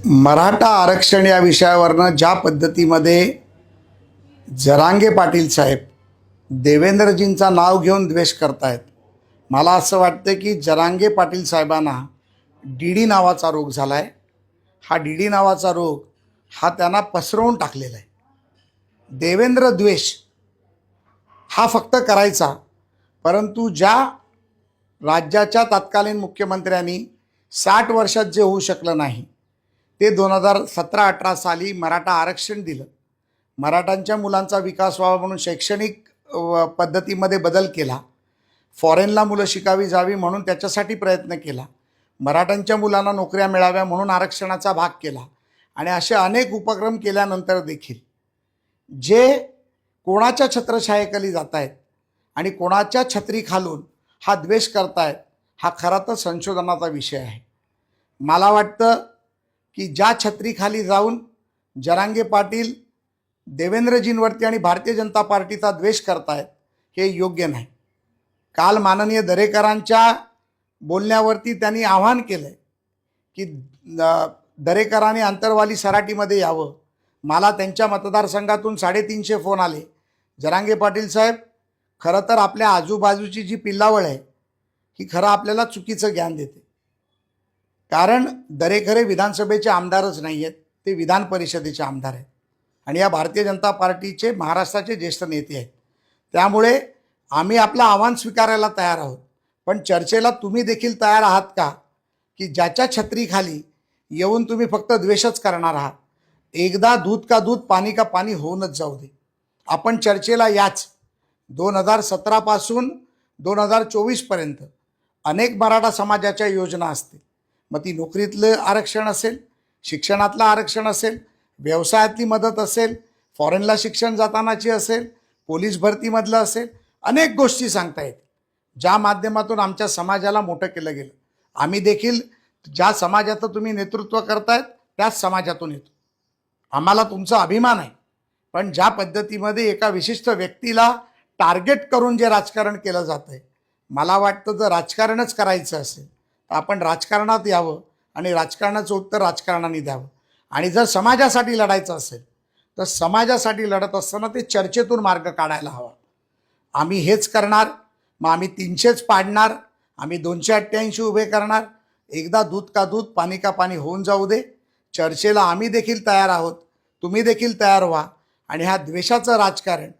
मराठा आरक्षण या विषयावरनं ज्या पद्धतीमध्ये जरांगे पाटील साहेब देवेंद्रजींचं नाव घेऊन द्वेष करतायत, मला असं वाटतं की जरांगे पाटील साहेबांना डी नावाचा रोग झाला आहे. हा डी नावाचा रोग हा त्यांना पसरवून टाकलेला आहे. देवेंद्र द्वेष हा फक्त करायचा, परंतु ज्या राज्याच्या तत्कालीन मुख्यमंत्र्यांनी 60 वर्षात जे होऊ शकलं नाही ते 2017-18 साली मराठा आरक्षण दिलं. मराठांच्या मुलांचा विकास व्हावा म्हणून शैक्षणिक पद्धतीमध्ये बदल केला. फॉरेनला मुलं शिकावी जावी म्हणून त्याच्यासाठी प्रयत्न केला. मराठांच्या मुलांना नोकऱ्या मिळाव्या म्हणून आरक्षणाचा भाग केला. आणि असे अनेक उपक्रम केल्यानंतर देखील जे कोणाच्या छत्रछायेखाली जात आहेत आणि कोणाच्या छत्रीखालून हा द्वेष करतायत, हा खरा तर संशोधनाचा विषय आहे. मला वाटतं की ज्या छत्रीखाली जाऊन जरांगे पाटील देवेंद्रजींवरती आणि भारतीय जनता पार्टीचा द्वेष करतायत हे योग्य नाही. काल माननीय दरेकरांच्या बोलण्यावरती त्यांनी आवाहन केलं आहे की दरेकरांनी अंतरवाली सराटीमध्ये यावं. मला त्यांच्या मतदारसंघातून 350 फोन आले. जरांगे पाटील साहेब, खरं तर आपल्या आजूबाजूची जी पिल्लावळ आहे ही खरं आपल्याला चुकीचं ज्ञान देते. कारण दरेकरे विधानसभेचे आमदारच नाही आहेत, ते विधान परिषदेचे आमदार आहेत आणि या भारतीय जनता पार्टीचे महाराष्ट्राचे ज्येष्ठ नेते आहेत. त्यामुळे आम्ही आपलं आव्हान स्वीकारायला तयार आहोत, पण चर्चेला तुम्ही देखील तयार आहात का की ज्याच्या छत्रीखाली येऊन तुम्ही फक्त द्वेषच करणार आहात? एकदा दूध का दूध पाणी का पाणी होऊनच जाऊ दे. आपण चर्चेला याच. 2017 पासून 2024 पर्यंत अनेक मराठा समाजाच्या योजना असतील. मग ती नोकरीतलं आरक्षण असेल, शिक्षणातलं आरक्षण असेल, व्यवसायातली मदत असेल, फॉरेनला शिक्षण जातानाची असेल, पोलीस भरतीमधलं असेल, अनेक गोष्टी सांगता येतील ज्या माध्यमातून आमच्या समाजाला मोठं केलं गेलं. आम्ही देखील ज्या समाजाचं तुम्ही नेतृत्व करतायत त्याच समाजातून येतो. आम्हाला तुमचा अभिमान आहे. पण ज्या पद्धतीमध्ये एका विशिष्ट व्यक्तीला टार्गेट करून जे राजकारण केलं जातं आहे, मला वाटतं जर राजकारणच करायचं असेल तर आपण राजकारणात यावं आणि राजकारणाचं उत्तर राजकारणाने द्यावं. आणि जर समाजासाठी लढायचं असेल तर समाजासाठी लढत असताना ते चर्चेतून मार्ग काढायला हवा. आम्ही हेच करणार. मग आम्ही 300च पाडणार, आम्ही 288 उभे करणार. एकदा दूध का दूध पाणी का पाणी होऊन जाऊ दे. चर्चेला आम्ही देखील तयार आहोत, तुम्ही देखील तयार व्हा आणि ह्या द्वेषाचं राजकारण